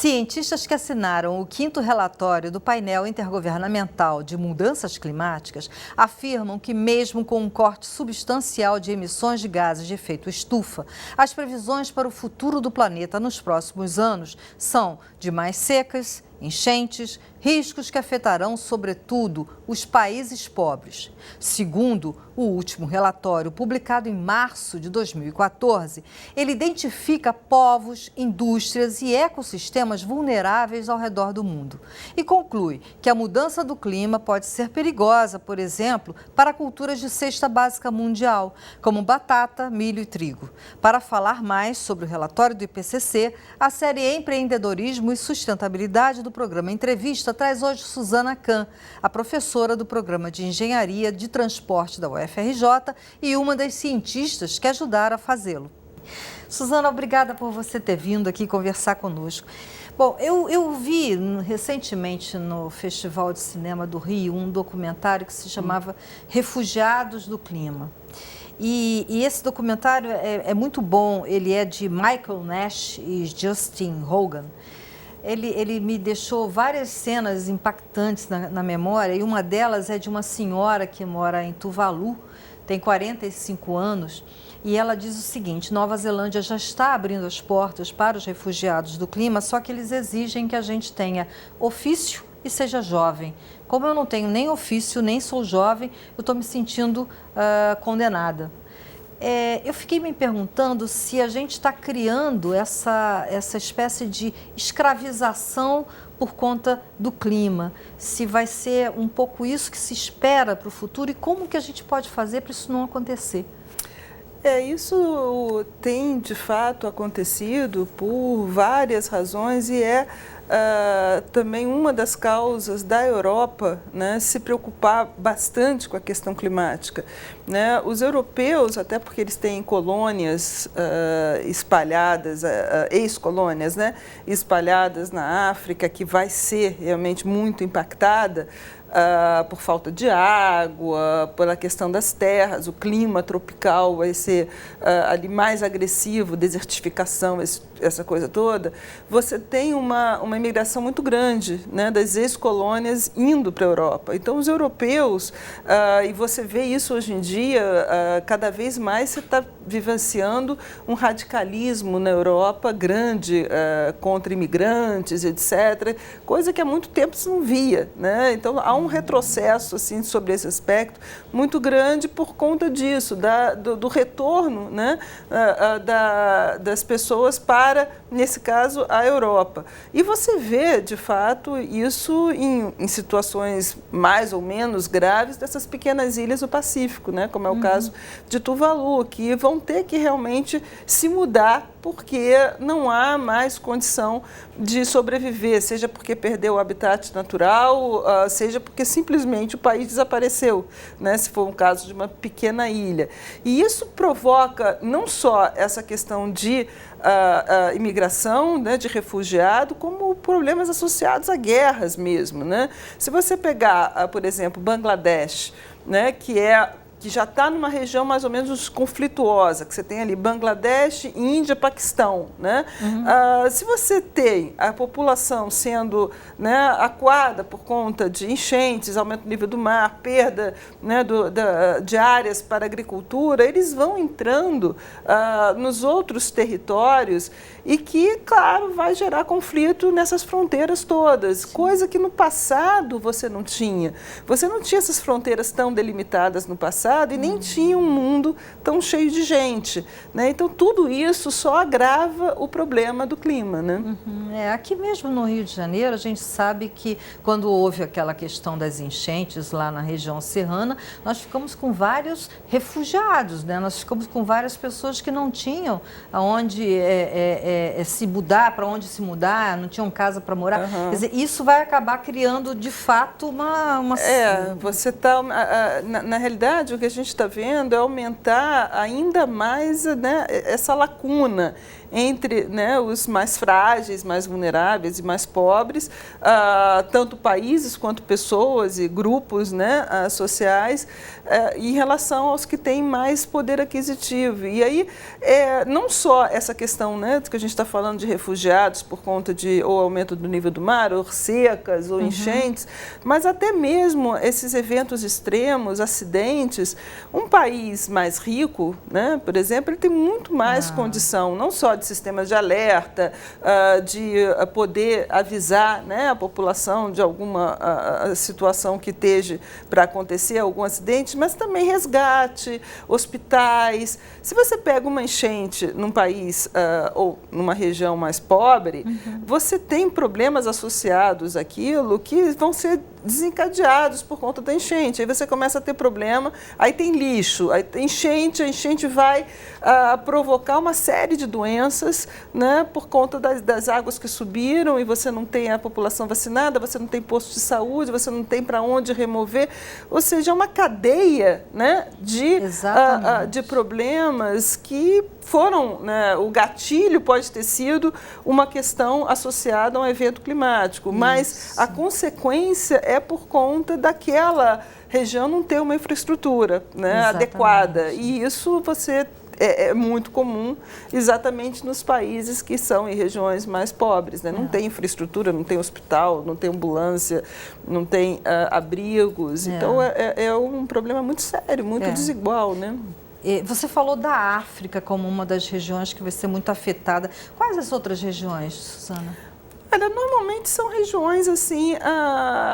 Cientistas que assinaram o 5º relatório do painel intergovernamental de mudanças climáticas afirmam que, mesmo com um corte substancial de emissões de gases de efeito estufa, as previsões para o futuro do planeta nos próximos anos são de mais secas, enchentes, riscos que afetarão, sobretudo, os países pobres. Segundo o último relatório, publicado em março de 2014, ele identifica povos, indústrias e ecossistemas vulneráveis ao redor do mundo e conclui que a mudança do clima pode ser perigosa, por exemplo, para culturas de cesta básica mundial, como batata, milho e trigo. Para falar mais sobre o relatório do IPCC, a série Empreendedorismo e Sustentabilidade do programa Entrevista traz hoje Suzana Kahn, a professora do Programa de Engenharia de Transporte da UFRJ e uma das cientistas que ajudaram a fazê-lo. Suzana, obrigada por você ter vindo aqui conversar conosco. Bom, eu vi recentemente no Festival de Cinema do Rio um documentário que se chamava Refugiados do Clima. E esse documentário é muito bom, ele é de Michael Nash e Justin Hogan. Ele me deixou várias cenas impactantes na memória, e uma delas é de uma senhora que mora em Tuvalu, tem 45 anos, e ela diz o seguinte: Nova Zelândia já está abrindo as portas para os refugiados do clima, só que eles exigem que a gente tenha ofício e seja jovem. Como eu não tenho nem ofício, nem sou jovem, eu estou me sentindo condenada. Eu fiquei me perguntando se a gente está criando essa espécie de escravização por conta do clima, se vai ser um pouco isso que se espera para o futuro e como que a gente pode fazer para isso não acontecer. Isso tem de fato acontecido por várias razões e também uma das causas da Europa, né, se preocupar bastante com a questão climática. Né? Os europeus, até porque eles têm colônias espalhadas, ex-colônias, né, espalhadas na África, que vai ser realmente muito impactada, por falta de água, pela questão das terras, o clima tropical vai ser ali mais agressivo, desertificação, essa coisa toda. Você tem uma imigração muito grande, né, das ex-colônias indo para a Europa. Então, os europeus, e você vê isso hoje em dia, cada vez mais você está vivenciando um radicalismo na Europa grande contra imigrantes, etc., coisa que há muito tempo se não via. Né? Então, há um retrocesso assim, sobre esse aspecto muito grande por conta disso, do retorno, né, das pessoas para, nesse caso, a Europa. E você vê, de fato, isso em situações mais ou menos graves dessas pequenas ilhas do Pacífico, né, como é o caso de Tuvalu, que vão ter que realmente se mudar porque não há mais condição de sobreviver, seja porque perdeu o habitat natural, seja porque simplesmente o país desapareceu, né, se for um caso de uma pequena ilha. E isso provoca não só essa questão de imigração, né, de refugiado, como problemas associados a guerras mesmo. Né? Se você pegar, por exemplo, Bangladesh, né, que já está numa região mais ou menos conflituosa, que você tem ali Bangladesh, Índia, Paquistão. Né? Se você tem a população sendo, né, acuada por conta de enchentes, aumento do nível do mar, perda, né, de áreas para a agricultura, eles vão entrando nos outros territórios e que, claro, vai gerar conflito nessas fronteiras todas, coisa que no passado você não tinha. Você não tinha essas fronteiras tão delimitadas no passado, e nem tinha um mundo tão cheio de gente. Né? Então, tudo isso só agrava o problema do clima. Né? Aqui mesmo no Rio de Janeiro, a gente sabe que quando houve aquela questão das enchentes lá na região serrana, nós ficamos com vários refugiados, né? Nós ficamos com várias pessoas que não tinham aonde se mudar, para onde se mudar, não tinham casa para morar. Quer dizer, isso vai acabar criando, de fato, uma... Você está... Na realidade, que a gente está vendo é aumentar ainda mais, né, essa lacuna entre, né, os mais frágeis, mais vulneráveis e mais pobres, tanto países quanto pessoas e grupos, né, sociais, em relação aos que têm mais poder aquisitivo. E aí, não só essa questão, né, que a gente está falando de refugiados por conta de ou aumento do nível do mar, ou secas, ou enchentes, mas até mesmo esses eventos extremos, acidentes. Um país mais rico, né, por exemplo, ele tem muito mais condição, não só de sistemas de alerta, de poder avisar, né, a população de alguma situação que esteja para acontecer, algum acidente, mas também resgate, hospitais. Se você pega uma enchente num país ou numa região mais pobre, você tem problemas associados àquilo que vão ser desencadeados por conta da enchente. Aí você começa a ter problema, aí tem lixo, aí tem enchente, a enchente vai provocar uma série de doenças, né, por conta das águas que subiram e você não tem a população vacinada, você não tem posto de saúde, você não tem para onde remover. Ou seja, é uma cadeia, né, de problemas que foram, né, o gatilho pode ter sido uma questão associada a um evento climático, mas a consequência é por conta daquela região não ter uma infraestrutura, né, adequada. E isso é muito comum exatamente nos países que são em regiões mais pobres, né? Não tem infraestrutura, não tem hospital, não tem ambulância, não tem abrigos. Então, é um problema muito sério, muito desigual, né? Você falou da África como uma das regiões que vai ser muito afetada. Quais as outras regiões, Suzana? Olha, normalmente são regiões assim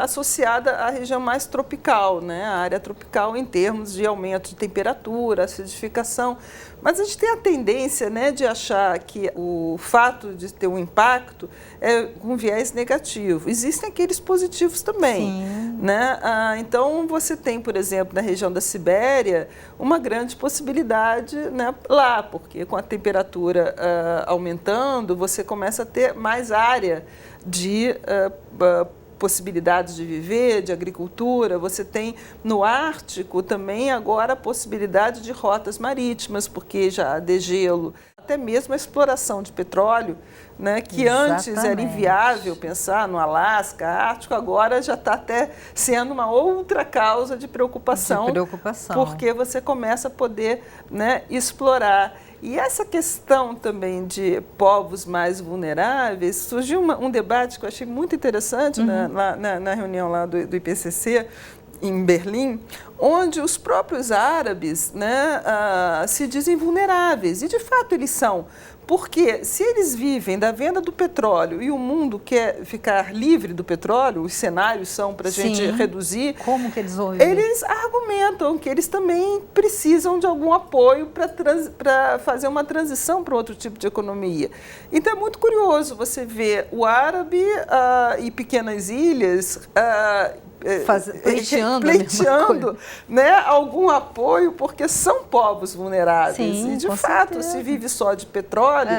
associadas à região mais tropical, né? A área tropical em termos de aumento de temperatura, acidificação. Mas a gente tem a tendência, né, de achar que o fato de ter um impacto é com viés negativo. Existem aqueles positivos também, né? Então você tem, por exemplo, na região da Sibéria, uma grande possibilidade, né, lá, porque com a temperatura aumentando, você começa a ter mais área de possibilidades de viver, de agricultura. Você tem no Ártico também agora a possibilidade de rotas marítimas, porque já há degelo, até mesmo a exploração de petróleo, né, que antes era inviável pensar no Alasca, Ártico, agora já está até sendo uma outra causa de preocupação, porque você começa a poder, né, explorar. E essa questão também de povos mais vulneráveis, surgiu um debate que eu achei muito interessante na reunião lá do IPCC, em Berlim, onde os próprios árabes, né, se dizem vulneráveis, e de fato eles são. Porque se eles vivem da venda do petróleo e o mundo quer ficar livre do petróleo, os cenários são para a gente reduzir. Como que eles vão viver? Eles argumentam que eles também precisam de algum apoio para fazer uma transição para outro tipo de economia. Então é muito curioso você ver o árabe e pequenas ilhas pleiteando, né, algum apoio, porque são povos vulneráveis. E, de fato, se vive só de petróleo,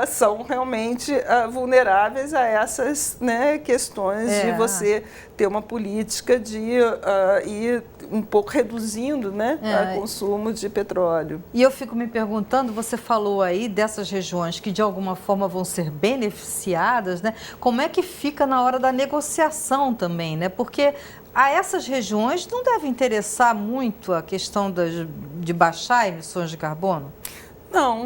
são realmente vulneráveis a essas, né, questões de você ter uma política de ir um pouco reduzindo, né, o consumo de petróleo. E eu fico me perguntando, você falou aí dessas regiões que de alguma forma vão ser beneficiadas, né? Como é que fica na hora da negociação também, né? Porque a essas regiões não deve interessar muito a questão de baixar emissões de carbono? Não.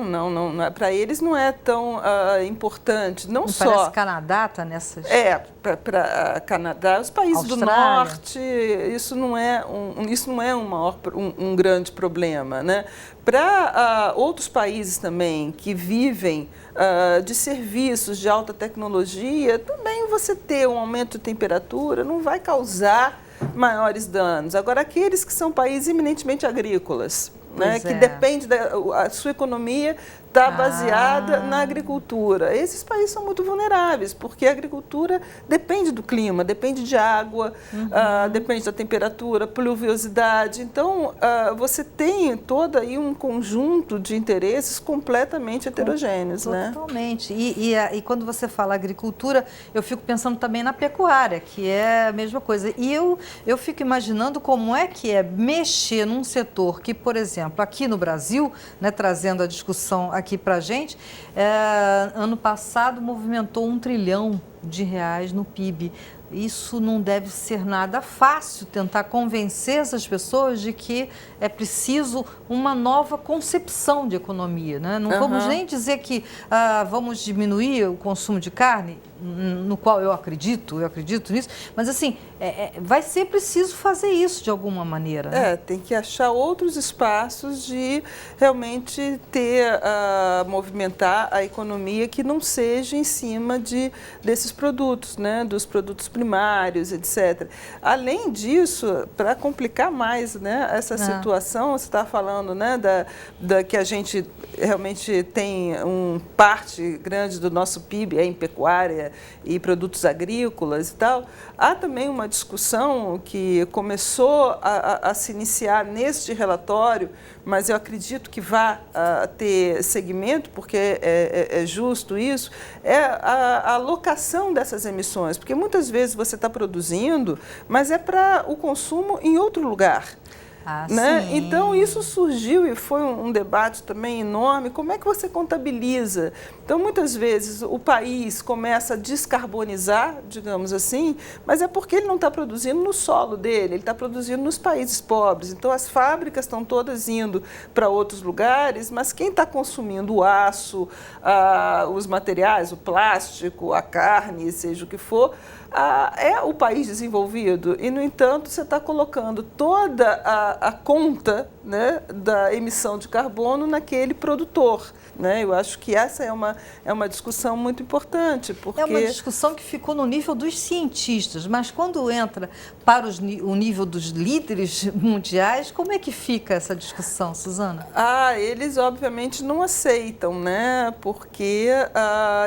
Para eles não é tão importante. Não só. Parece que o Canadá está nessas. Para Canadá, os países do norte, isso não é um grande problema, né? Para outros países também que vivem de serviços de alta tecnologia, também você ter um aumento de temperatura não vai causar maiores danos. Agora, aqueles que são países eminentemente agrícolas, né, que depende a sua economia está baseada na agricultura. Esses países são muito vulneráveis, porque a agricultura depende do clima, depende de água, depende da temperatura, pluviosidade. Então, você tem todo aí um conjunto de interesses completamente heterogêneos. Totalmente. Né? E quando você fala agricultura, eu fico pensando também na pecuária, que é a mesma coisa. E eu fico imaginando como é que é mexer num setor que, por exemplo, aqui no Brasil, né, trazendo a discussão aqui para a gente, ano passado movimentou R$1 trilhão no PIB. Isso não deve ser nada fácil, tentar convencer essas pessoas de que é preciso uma nova concepção de economia, né? Não vamos nem dizer que vamos diminuir o consumo de carne, no qual eu acredito nisso, mas assim, vai ser preciso fazer isso de alguma maneira. Né? Tem que achar outros espaços de realmente movimentar a economia que não seja em cima desses produtos, né? Dos produtos primários, etc. Além disso, para complicar mais, né, essa situação, você está falando, né, que a gente realmente tem parte grande do nosso PIB em pecuária e produtos agrícolas e tal. Há também uma discussão que começou a se iniciar neste relatório, mas eu acredito que vai ter segmento, porque é justo isso, é a alocação dessas emissões, porque muitas vezes você está produzindo, mas é para o consumo em outro lugar. Né? Então, isso surgiu e foi um debate também enorme. Como é que você contabiliza? Então, muitas vezes, o país começa a descarbonizar, digamos assim, mas é porque ele não está produzindo no solo dele, ele está produzindo nos países pobres. Então, as fábricas estão todas indo para outros lugares, mas quem está consumindo o aço, os materiais, o plástico, a carne, seja o que for, é o país desenvolvido. E, no entanto, você está colocando toda a conta, né, da emissão de carbono naquele produtor. Né? Eu acho que essa é uma discussão muito importante. Porque... É uma discussão que ficou no nível dos cientistas, mas quando entra para o nível dos líderes mundiais, como é que fica essa discussão, Suzana? Eles obviamente não aceitam, né? Porque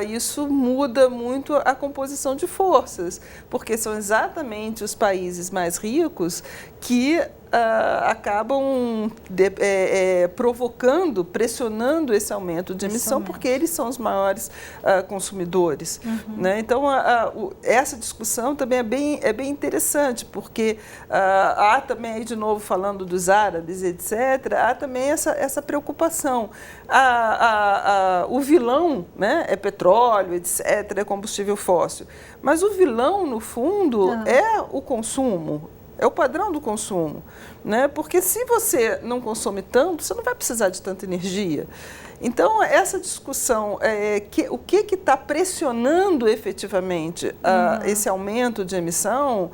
isso muda muito a composição de forças, porque são exatamente os países mais ricos que acabam provocando, pressionando esse aumento de emissão, porque eles são os maiores consumidores. Né? Então, essa discussão também é bem interessante, porque há também, aí de novo falando dos árabes, etc., há também essa preocupação. O vilão, né, é petróleo, etc., é combustível fóssil, mas o vilão, no fundo, é o consumo. É o padrão do consumo, né? Porque se você não consome tanto, você não vai precisar de tanta energia. Então, essa discussão, o que está pressionando efetivamente esse aumento de emissão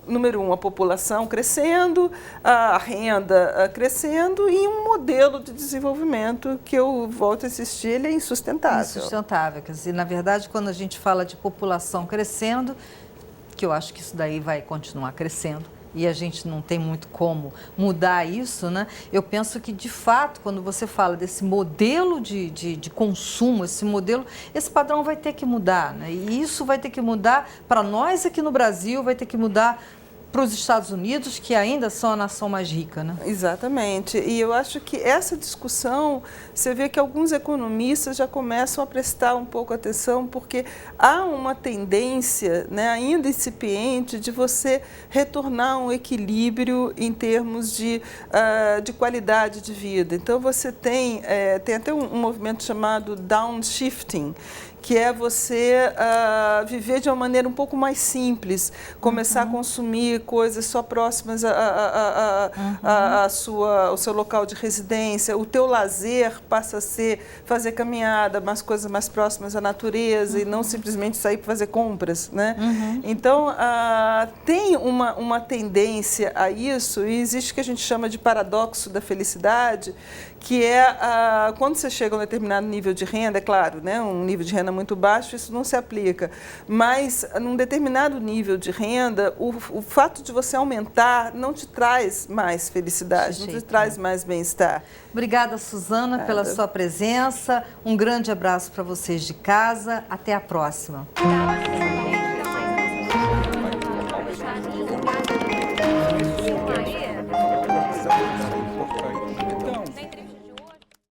número um, a população crescendo, a renda crescendo e um modelo de desenvolvimento que eu volto a insistir, ele é insustentável. Insustentável. Quer dizer, na verdade, quando a gente fala de população crescendo, que eu acho que isso daí vai continuar crescendo e a gente não tem muito como mudar isso, né? Eu penso que, de fato, quando você fala desse modelo de consumo, esse padrão vai ter que mudar, né? E isso vai ter que mudar para nós aqui no Brasil, vai ter que mudar para os Estados Unidos, que ainda são a nação mais rica, né? Exatamente. E eu acho que essa discussão, você vê que alguns economistas já começam a prestar um pouco atenção, porque há uma tendência, né, ainda incipiente, de você retornar a um equilíbrio em termos de qualidade de vida. Então, você tem até um movimento chamado downshifting, que é você viver de uma maneira um pouco mais simples, começar a consumir coisas só próximas ao seu local de residência. O teu lazer passa a ser fazer caminhada, mas coisas mais próximas à natureza e não simplesmente sair para fazer compras. Né? Então, tem uma tendência a isso, e existe o que a gente chama de paradoxo da felicidade, que é quando você chega a um determinado nível de renda, é claro, né, um nível de renda muito baixo, isso não se aplica, mas num determinado nível de renda, o fato fato de você aumentar não te traz mais felicidade, não te traz mais bem-estar. Obrigada, Suzana, pela sua presença. Um grande abraço para vocês de casa. Até a próxima.